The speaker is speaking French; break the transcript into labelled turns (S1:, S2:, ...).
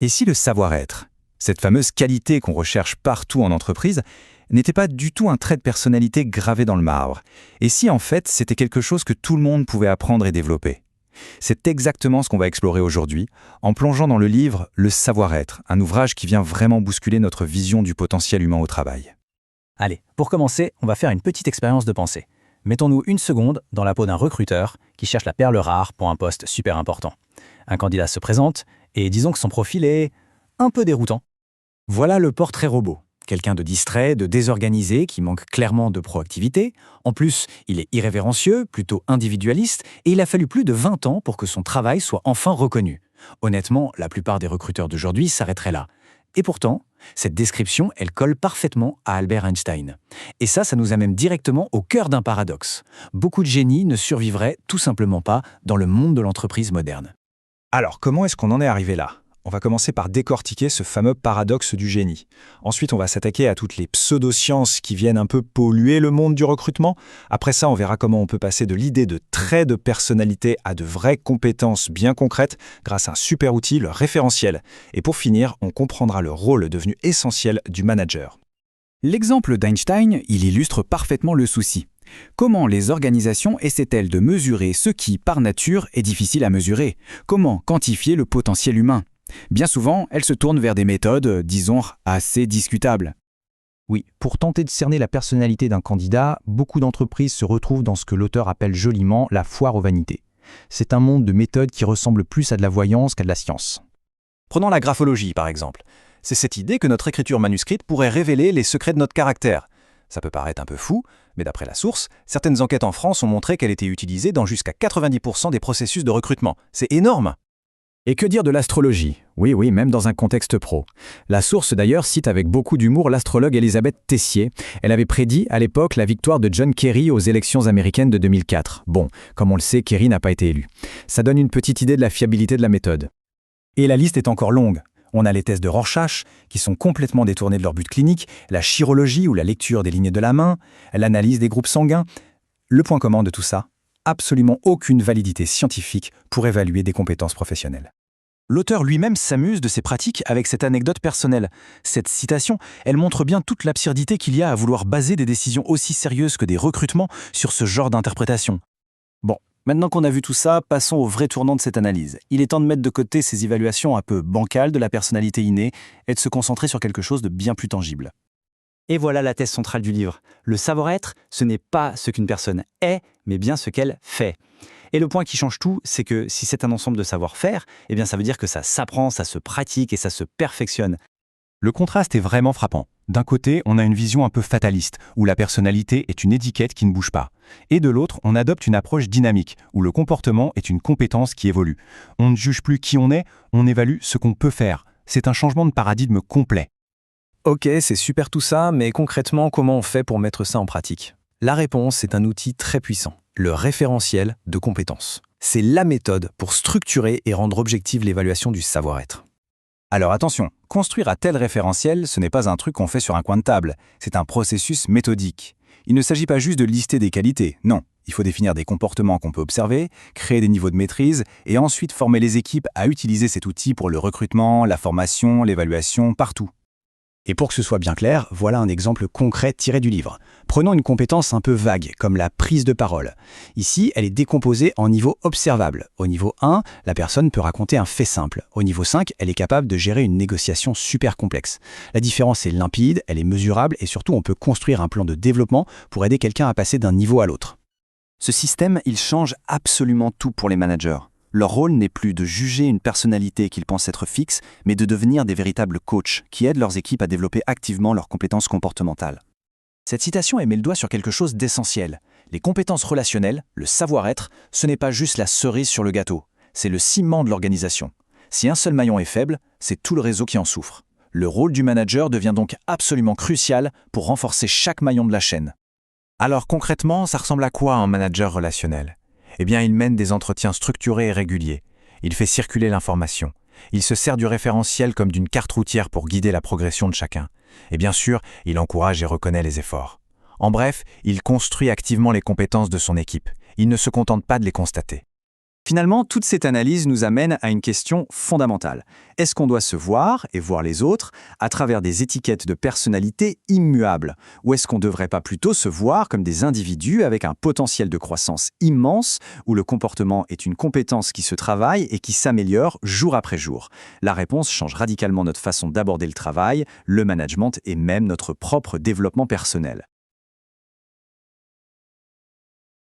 S1: Et si le savoir-être, cette fameuse qualité qu'on recherche partout en entreprise, n'était pas du tout un trait de personnalité gravé dans le marbre? Et si en fait c'était quelque chose que tout le monde pouvait apprendre et développer? C'est exactement ce qu'on va explorer aujourd'hui, en plongeant dans le livre Le savoir-être, un ouvrage qui vient vraiment bousculer notre vision du potentiel humain au travail.
S2: Allez, pour commencer, on va faire une petite expérience de pensée. Mettons-nous une seconde dans la peau d'un recruteur qui cherche la perle rare pour un poste super important. Un candidat se présente et disons que son profil est un peu déroutant.
S3: Voilà le portrait robot. Quelqu'un de distrait, de désorganisé, qui manque clairement de proactivité. En plus, il est irrévérencieux, plutôt individualiste, et il a fallu plus de 20 ans pour que son travail soit enfin reconnu. Honnêtement, la plupart des recruteurs d'aujourd'hui s'arrêteraient là. Et pourtant, cette description, elle colle parfaitement à Albert Einstein. Et ça nous amène directement au cœur d'un paradoxe. Beaucoup de génies ne survivraient tout simplement pas dans le monde de l'entreprise moderne.
S1: Alors, comment est-ce qu'on en est arrivé là? On va commencer par décortiquer ce fameux paradoxe du génie. Ensuite, on va s'attaquer à toutes les pseudosciences qui viennent un peu polluer le monde du recrutement. Après ça, on verra comment on peut passer de l'idée de traits de personnalité à de vraies compétences bien concrètes grâce à un super outil, le référentiel. Et pour finir, on comprendra le rôle devenu essentiel du manager.
S4: L'exemple d'Einstein, il illustre parfaitement le souci. Comment les organisations essaient-elles de mesurer ce qui, par nature, est difficile à mesurer? Comment quantifier le potentiel humain? Bien souvent, elles se tournent vers des méthodes, disons, assez discutables.
S5: Oui, pour tenter de cerner la personnalité d'un candidat, beaucoup d'entreprises se retrouvent dans ce que l'auteur appelle joliment la foire aux vanités. C'est un monde de méthodes qui ressemble plus à de la voyance qu'à de la science.
S2: Prenons la graphologie, par exemple. C'est cette idée que notre écriture manuscrite pourrait révéler les secrets de notre caractère. Ça peut paraître un peu fou, mais d'après la source, certaines enquêtes en France ont montré qu'elle était utilisée dans jusqu'à 90% des processus de recrutement. C'est énorme!
S3: Et que dire de l'astrologie? Oui, même dans un contexte pro. La source d'ailleurs cite avec beaucoup d'humour l'astrologue Elisabeth Tessier. Elle avait prédit à l'époque la victoire de John Kerry aux élections américaines de 2004. Bon, comme on le sait, Kerry n'a pas été élu. Ça donne une petite idée de la fiabilité de la méthode.
S1: Et la liste est encore longue. On a les tests de Rorschach, qui sont complètement détournés de leur but clinique, la chirologie ou la lecture des lignes de la main, l'analyse des groupes sanguins. Le point commun de tout ça, absolument aucune validité scientifique pour évaluer des compétences professionnelles.
S2: L'auteur lui-même s'amuse de ces pratiques avec cette anecdote personnelle. Cette citation, elle montre bien toute l'absurdité qu'il y a à vouloir baser des décisions aussi sérieuses que des recrutements sur ce genre d'interprétation. Bon, maintenant qu'on a vu tout ça, passons au vrai tournant de cette analyse. Il est temps de mettre de côté ces évaluations un peu bancales de la personnalité innée et de se concentrer sur quelque chose de bien plus tangible. Et voilà la thèse centrale du livre. Le savoir-être, ce n'est pas ce qu'une personne est, mais bien ce qu'elle fait. Et le point qui change tout, c'est que si c'est un ensemble de savoir-faire, eh bien ça veut dire que ça s'apprend, ça se pratique et ça se perfectionne.
S1: Le contraste est vraiment frappant. D'un côté, on a une vision un peu fataliste, où la personnalité est une étiquette qui ne bouge pas. Et de l'autre, on adopte une approche dynamique, où le comportement est une compétence qui évolue. On ne juge plus qui on est, on évalue ce qu'on peut faire. C'est un changement de paradigme complet.
S2: Ok, c'est super tout ça, mais concrètement, comment on fait pour mettre ça en pratique? La réponse est un outil très puissant, le référentiel de compétences. C'est la méthode pour structurer et rendre objective l'évaluation du savoir-être.
S1: Alors attention, construire un tel référentiel, ce n'est pas un truc qu'on fait sur un coin de table, c'est un processus méthodique. Il ne s'agit pas juste de lister des qualités, non. Il faut définir des comportements qu'on peut observer, créer des niveaux de maîtrise et ensuite former les équipes à utiliser cet outil pour le recrutement, la formation, l'évaluation, partout.
S3: Et pour que ce soit bien clair, voilà un exemple concret tiré du livre. Prenons une compétence un peu vague, comme la prise de parole. Ici, elle est décomposée en niveaux observables. Au niveau 1, la personne peut raconter un fait simple. Au niveau 5, elle est capable de gérer une négociation super complexe. La différence est limpide, elle est mesurable et surtout on peut construire un plan de développement pour aider quelqu'un à passer d'un niveau à l'autre.
S2: Ce système, il change absolument tout pour les managers. Leur rôle n'est plus de juger une personnalité qu'ils pensent être fixe, mais de devenir des véritables coachs qui aident leurs équipes à développer activement leurs compétences comportementales. Cette citation met le doigt sur quelque chose d'essentiel. Les compétences relationnelles, le savoir-être, ce n'est pas juste la cerise sur le gâteau, c'est le ciment de l'organisation. Si un seul maillon est faible, c'est tout le réseau qui en souffre. Le rôle du manager devient donc absolument crucial pour renforcer chaque maillon de la chaîne.
S1: Alors concrètement, ça ressemble à quoi un manager relationnel? Eh bien, il mène des entretiens structurés et réguliers. Il fait circuler l'information. Il se sert du référentiel comme d'une carte routière pour guider la progression de chacun. Et bien sûr, il encourage et reconnaît les efforts. En bref, il construit activement les compétences de son équipe. Il ne se contente pas de les constater.
S2: Finalement, toute cette analyse nous amène à une question fondamentale. Est-ce qu'on doit se voir et voir les autres à travers des étiquettes de personnalité immuables? Ou est-ce qu'on ne devrait pas plutôt se voir comme des individus avec un potentiel de croissance immense, où le comportement est une compétence qui se travaille et qui s'améliore jour après jour? La réponse change radicalement notre façon d'aborder le travail, le management et même notre propre développement personnel.